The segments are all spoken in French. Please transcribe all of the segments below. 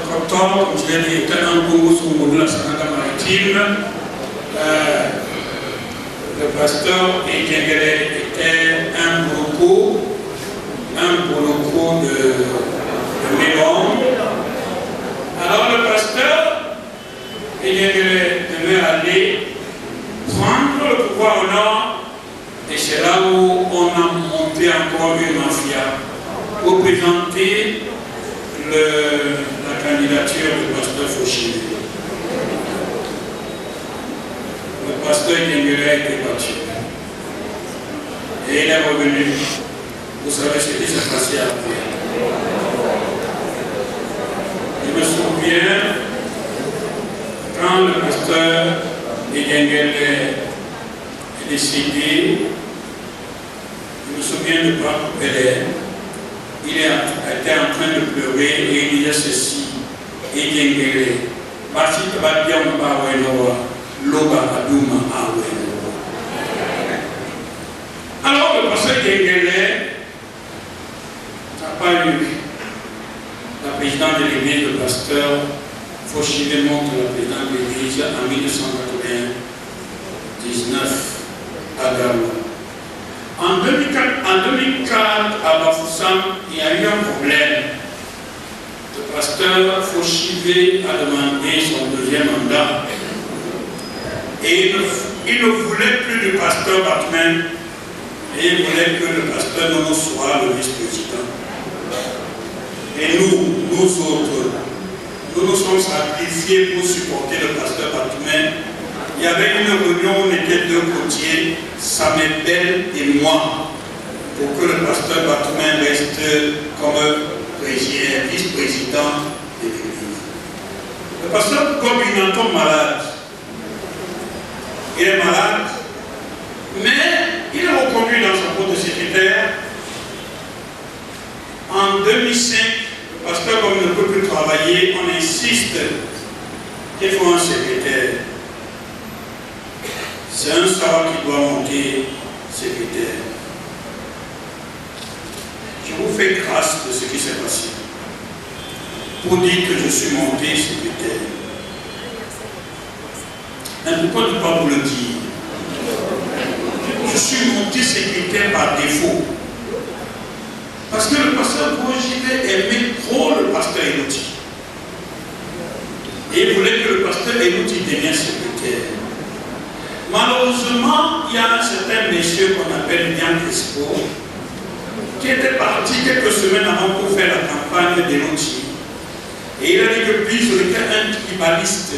Coctor, comme je l'ai dit, était un Congo sur de la Sanada maritime. Le pasteur Ekengele était un Boloko de Mélon. Alors le pasteur Ekengele devait aller prendre le pouvoir au nord, et c'est là où on a monté encore une mafia pour présenter la candidature du pasteur Fauchilé. Le pasteur Ekengele a été battu. Et il est revenu. Vous savez ce qui s'est passé après. Je me souviens, quand le pasteur Ekengele est décédé, je me souviens de Pape Pelé. Il était en train de pleurer et il disait ceci. Ekengele, Basi Tabadia Mbawe Loba Adouma Awe. Alors le pasteur Ekengele n'a pas eu la présidente de l'église, le pasteur Fauchilé monte la présidente de l'église en 1999 à Galo. En 2004, à Bafoussam, il y a eu un problème. Le pasteur Fauchilé a demandé son deuxième mandat. Et il ne voulait plus du pasteur Batman. Et il voulait que le pasteur Nono soit le vice-président. Et nous autres, nous nous sommes sacrifiés pour supporter le pasteur Batman. Il y avait une réunion, on était deux côtiers, Samuel Bell et moi, pour que le pasteur Batman reste comme vice-président de l'église. Le pasteur Gobin tombe malade. Il est malade, mais il est reconduit dans son poste de secrétaire. En 2005, le pasteur Gobin ne peut plus travailler, on insiste qu'il faut un secrétaire. C'est un savant qui doit monter secrétaire. Je vous fais grâce de ce qui s'est passé pour dire que je suis monté secrétaire. Mais pourquoi ne pas vous le dire? Je suis monté secrétaire par défaut. Parce que le pasteur Fauchilé aimait trop le pasteur Elouti. Et il voulait que le pasteur Elouti devienne secrétaire. Malheureusement, il y a un certain monsieur qu'on appelle Nian Crespo qui était parti quelques semaines avant pour faire la campagne d'Elouti. Et il a dit que Bizo était un tribaliste.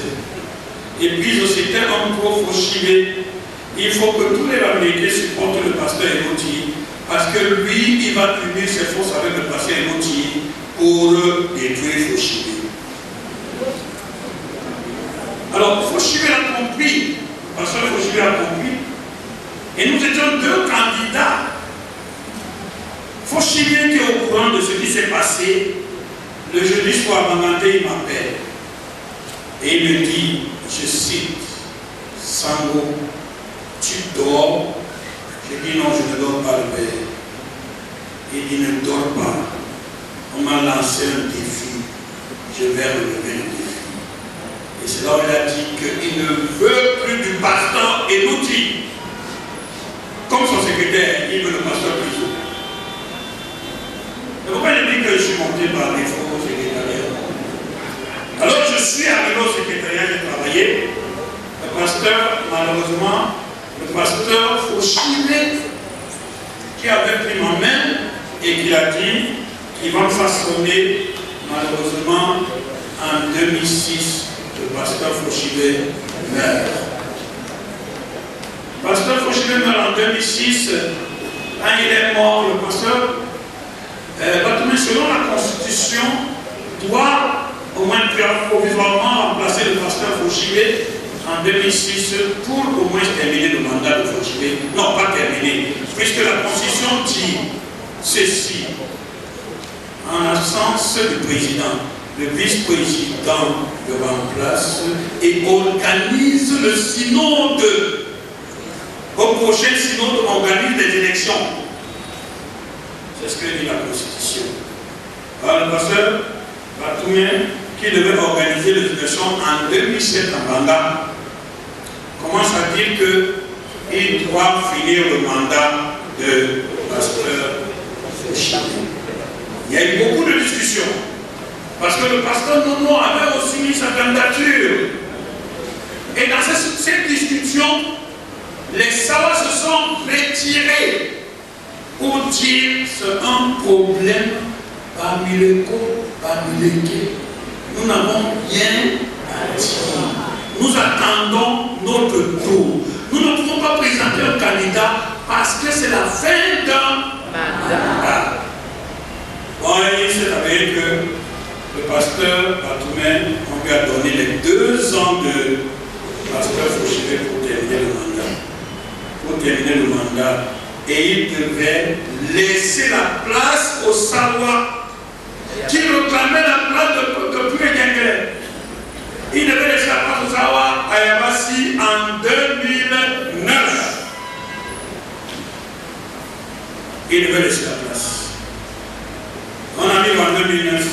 Et Bizo c'était un pro Fauchilé. Il faut que tous les Américains supportent le pasteur Elouti parce que lui, il va unir ses forces avec le pasteur Elouti pour détruire Fauchilé. Alors, Fauchilé a compris. Parce que Fauchilé a compris. Et nous étions deux candidats. Fauchilé était au courant de ce qui s'est passé. Le jeudi soir, Mamandé, il m'appelle. Et il me dit, je cite, Sango, tu dors? Je dis non, je ne dors pas le père. Il dit ne dors pas. On m'a lancé un défi. Je vais relever le défi. Et c'est là où il a dit qu'il ne veut plus du pasteur Elouti. Comme son secrétaire, il veut le pasteur Bizo. Mais pourquoi il dit que je suis monté par défaut au secrétariat? Alors je suis arrivé au secrétariat, j'ai travaillé. Le pasteur, malheureusement, le pasteur Fauchilé, qui avait pris ma main et qui a dit qu'il va me façonner, malheureusement, en 2006. Le pasteur Fauchilé meurt. Le pasteur Fauchilé meurt en 2006. Quand il est mort, le pasteur Batman, selon la Constitution, doit au moins provisoirement remplacer le pasteur Fauchilé en 2006 pour au moins terminer le mandat de Fauchilé. Non, pas terminer, puisque la Constitution dit ceci. En l'absence du président, le vice-président le remplace et organise le synode. Au prochain synode, on organise des élections. C'est ce que dit la Constitution. Alors le pasteur Batman, qui devait organiser les élections en 2007 en Banga, commence à dire qu'il doit finir le mandat de pasteur Fouchivé. Il y a eu beaucoup de discussions. Parce que le pasteur Nono avait aussi mis sa candidature. Et dans cette discussion, les Sawa se sont retirés pour dire c'est un problème parmi les co, parmi lesquels nous n'avons rien à dire. Nous attendons notre tour. Nous ne pouvons pas présenter un candidat parce que c'est la fin d'un mandat. Bon, il s'est avéré que le pasteur Batoumé, on lui a donné les 2 ans de pasteur Fouchivé pour terminer le mandat. Pour terminer le mandat. Et il devait laisser la place aux Sawa qui réclamaient la place de Puré-Gengele. Il devait laisser la place aux Sawa à Yabassi en 2009. Il devait laisser la place. On arrive en 2009.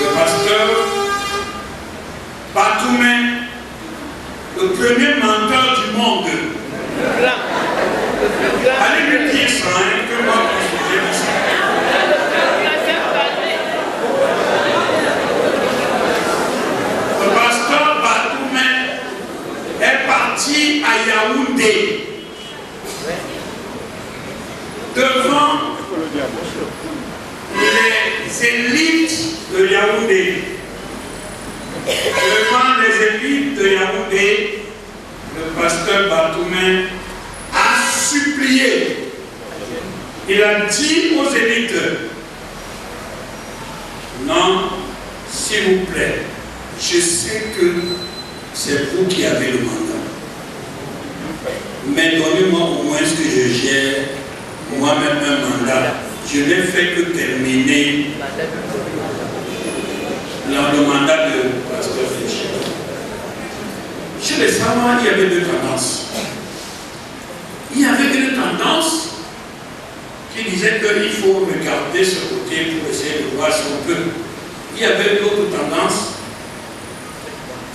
Le pasteur Batoumé, le premier menteur du monde. Allez lui dire ça, hein, que moi, j'ai dit ça. Le pasteur Batoumé est parti à Yaoundé devant les élites de Yaoundé. Devant les élites de Yaoundé, le pasteur Batoumé a supplié. Il a dit aux élites, non, s'il vous plaît, je sais que c'est vous qui avez le mandat. Mais donnez-moi au moins ce que je gère moi-même un mandat. Je n'ai fait que terminer le mandat de pasteur Fouchivé. Chez les Sawa, il y avait 2 tendances. Il y avait une tendance qui disait qu'il faut regarder ce côté pour essayer de voir si on peut. Il y avait une autre tendance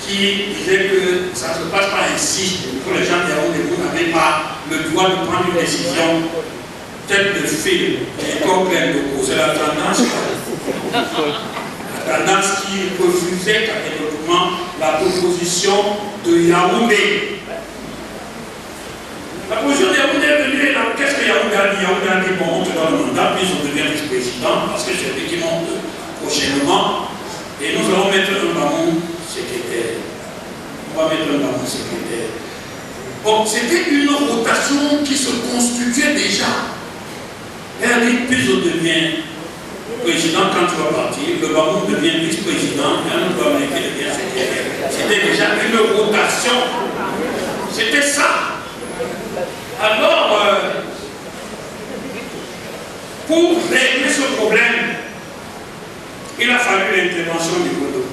qui disait que ça ne se passe pas ainsi. Pour les gens de vous n'avez pas le droit de prendre une décision tête de fil et comme plein de causes. C'est la tendance. La tendance qui refusait catégoriquement la proposition de Yaoundé. La position de Yaoundé est venue, qu'est-ce que Yaoundé a dit? Yaoundé a dit, bon, on te donne le mandat, puis on devient vice-président, parce que c'est lui qui monte prochainement, et nous allons mettre un bamou secrétaire. On va mettre un bamou secrétaire. Bon, c'était une rotation qui se constituait déjà. Elle a dit, puis on devient président quand tu vas partir, le bamou devient vice-président, et un autre américain devient secrétaire. C'était déjà une rotation. C'était ça. Alors, pour régler ce problème, il a fallu l'intervention du Godo.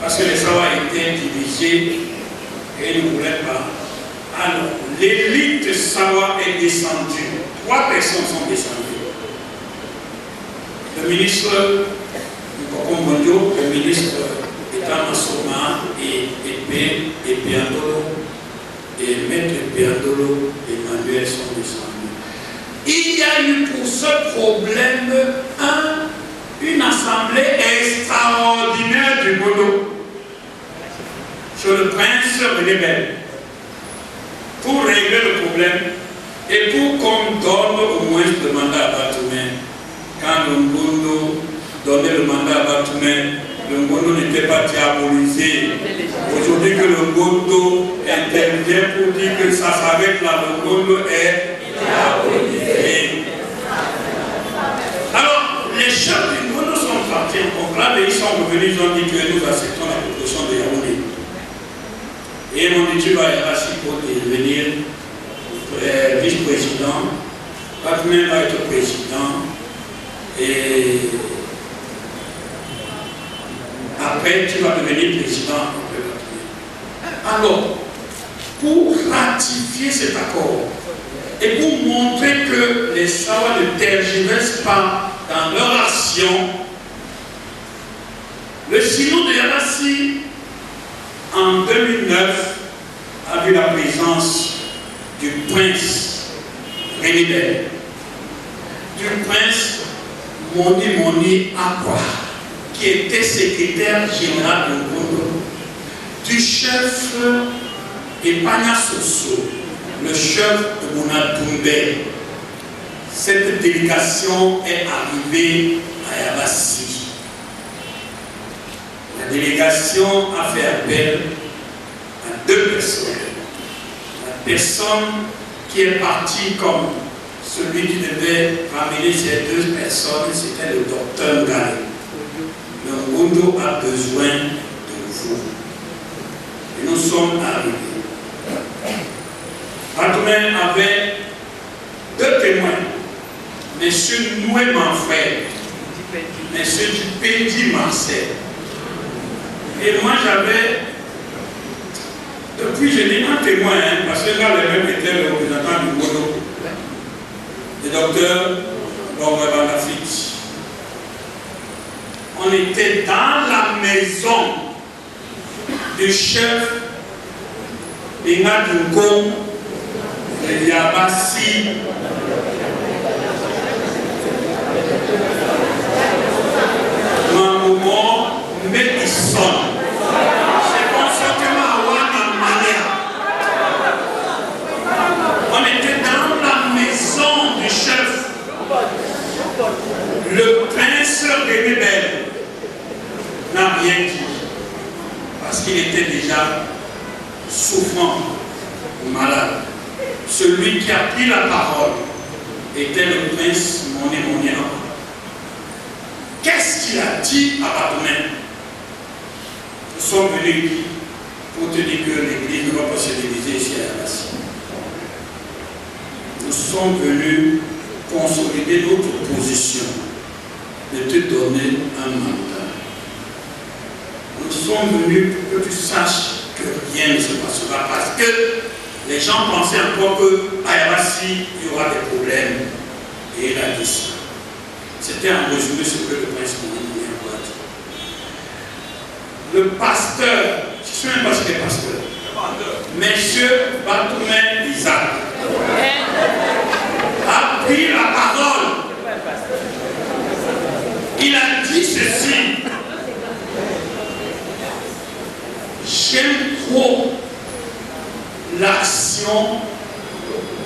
Parce que les Sawa étaient divisés et ne voulaient pas. Alors, l'élite Sawa est descendue. 3 personnes sont descendues. Le ministre Nkokombondo, le ministre Etam Assoma et Piandolo, et Maître Piandolo et Emmanuel sont descendus. Il y a eu pour ce problème une assemblée extraordinaire du Godo sur le prince René Bel pour régler le problème et pour qu'on donne au moins le mandat à Batoumé. Quand le Ngondo donnait le mandat à Batoumé, le Ngondo n'était pas diabolisé. Aujourd'hui que le Ngondo intervient pour dire que ça s'arrête là, le Ngondo est diabolisé. Alors, les chefs du Ngondo sont partis en conclave et ils sont revenus, ils ont dit que nous acceptons la proposition de Yaoundé. Et ils m'ont dit, tu vas être assis pour devenir vice-président, Batoumé va être président, et après tu vas devenir président. Alors, pour ratifier cet accord et pour montrer que les Sawa ne tergiversent pas dans leur action, Le synode de Yabassi, en 2009, a vu la présence du prince René Bel, du prince Moni Akwa, qui était secrétaire général de Ngondo, du chef Epanya Soso, le chef de Mona Doumbé. Cette délégation est arrivée à Yabassi. La délégation a fait appel à deux personnes. La personne qui est partie comme celui qui devait ramener ces deux personnes, c'était le docteur Ngale. Le Ngondo a besoin de vous. Et nous sommes arrivés. Batoumé avait deux témoins. Monsieur Noué Manfred, Monsieur Dupédi Marcel. Et moi j'avais, depuis je n'ai un témoin, parce que là le même était le représentant du Ngondo, le docteur Bongwe Bandafit. On était dans la maison du chef Benga Dungon de Yabassi. Mais ils sont. C'est pour ça que on était dans la maison du chef, le prince René Bel n'a rien dit parce qu'il était déjà souffrant ou malade. Celui qui a pris la parole était le prince Moni Akwa. Qu'est-ce qu'il a dit à Batoumé? Nous sommes venus pour te dire que l'église ne va pas se diviser ici à Yabassi. Nous sommes venus consolider notre position de te donner un mandat. Nous sommes venus pour que tu saches que rien ne se passera parce que les gens pensaient encore qu'à Yabassi, il y aura des problèmes. Et il a dit ça. C'était en résumé ce que le prince Moni Akwa a dit. Le pasteur, je ne sais même pas si c'est pasteur, Monsieur Batoumé Isaac, a pris la parole. Il a dit ceci. J'aime trop l'action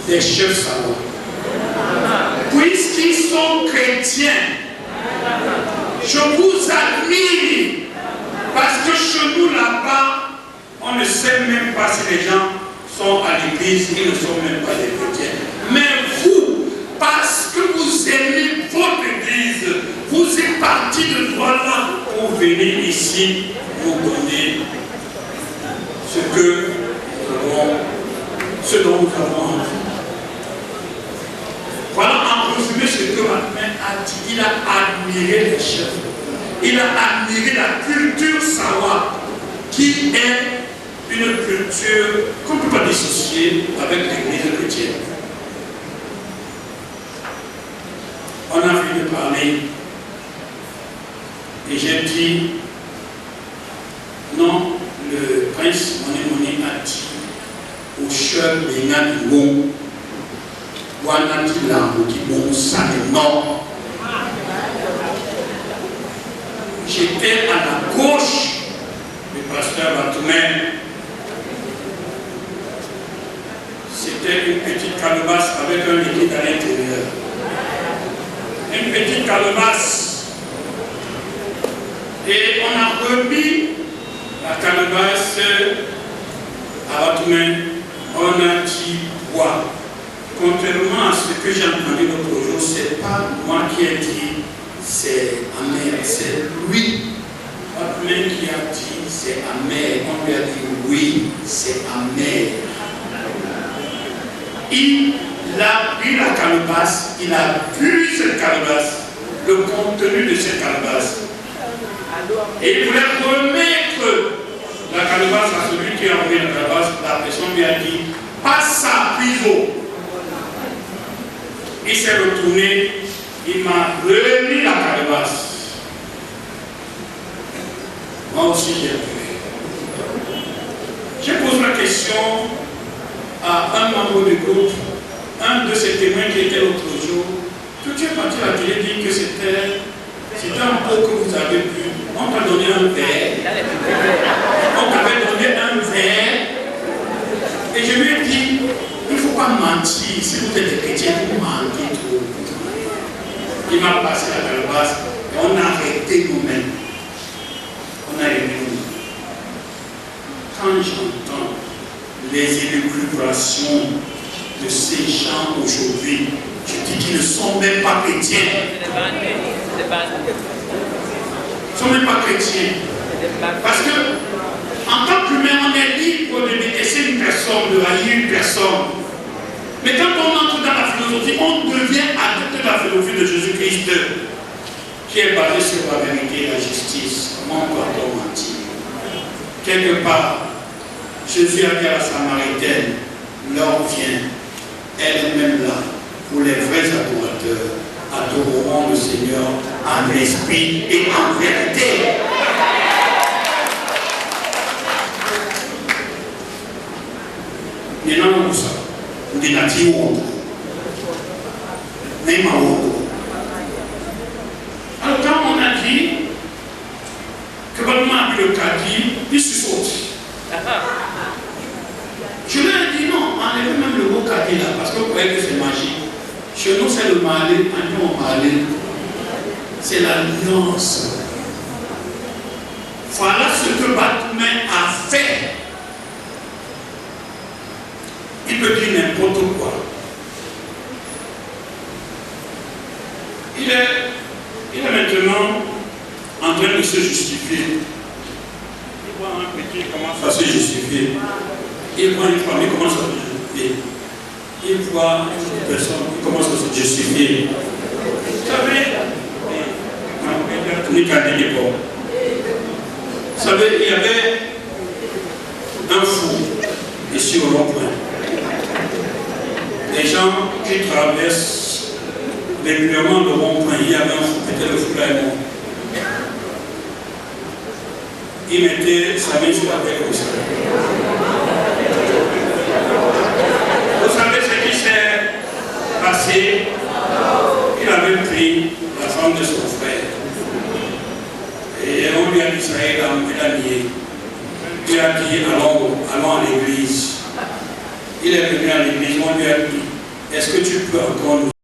des chefs savants. Puisqu'ils sont chrétiens, je vous admire parce que chez nous là-bas, on ne sait même pas si les gens sont à l'église, ils ne sont même pas des chrétiens. Mais vous, parce que vous aimez votre église, vous êtes partis de Douala pour venir ici nous donner ce dont nous avons envie. Voilà en résumé ce que Batoumé a dit. Il a admiré les chefs. Il a admiré la culture Sawa, qui est une culture qu'on ne peut pas dissocier avec l'église chrétienne. On a fini de parler et j'ai dit non, le prince Moni a dit au chef Benga Dungon Wanati Lambo qui bon ça non. J'étais à la gauche du pasteur Batoumé. C'était une petite calebasse avec un liquide à l'intérieur. Une petite calebasse. Et on a remis la calebasse à Batoumé. On a dit bois. Contrairement à ce que j'ai entendu l'autre jour, ce n'est pas moi qui ai dit c'est amer, c'est lui. Batoumé qui a dit c'est amer. On lui a dit oui, c'est amer. Il a pris la calebasse, il a bu cette calebasse, le contenu de cette calebasse. Et il voulait remettre la calebasse à celui qui a envoyé la calebasse. La personne lui a dit passe ça, puis il s'est retourné, il m'a remis la calebasse. Moi aussi j'ai pleuré. J'ai posé la question à un membre du groupe, un de ces témoins qui était l'autre jour, que tu es parti à la télé dire que c'était un pot que vous avez bu. On t'a donné un verre. On t'avait donné un verre. Et je lui ai dit, il ne faut pas mentir. Si vous êtes des chrétiens, vous mentez trop. Il m'a passé la calebasse et on a arrêté nous-mêmes. On a arrêté nous-mêmes. Quand j'entends les élucubrations de ces gens aujourd'hui, je dis qu'ils ne sont même pas chrétiens. Ils ne sont même pas chrétiens. Parce que, en tant qu'humain, on est libre de détester une personne, de haïr une personne. Mais quand on entre dans la philosophie, on devient adepte de la philosophie de Jésus-Christ, qui est basée sur la vérité et la justice. Comment doit-on mentir? Quelque part, Jésus a dit à la Samaritaine, l'heure vient, elle est même là, où les vrais adorateurs adoreront le Seigneur en esprit et en vérité. Maintenant, nous ça. Nous disons, même à alors, quand on a dit que votre maman a pris le caddie, il se saute. Je lui ai dit non, enlevez même le mot caddie là, parce que vous croyez que c'est magique. Chez nous, c'est le malé, en nous, on malé. C'est l'alliance. Voilà ce que Batman a fait. Il peut dire n'importe quoi. Il est maintenant en train de se justifier. Il voit un petit qui commence à se justifier. Il voit une famille qui commence à se justifier. Il voit une personne qui commence à se justifier. Vous savez, vous savez, il y avait un fou ici au rond-point. Les gens qui traversent régulièrement le rond-point, il y avait un fou, peut-être le fou là est mort. Il mettait sa main sur la tête comme ça. Vous savez ce qui s'est passé? Il avait pris la femme de son frère. Et on lui a dit ça, il a nié. Il a dit allons à l'église. Il est venu à l'église, on lui a dit, est-ce que tu peux encore nous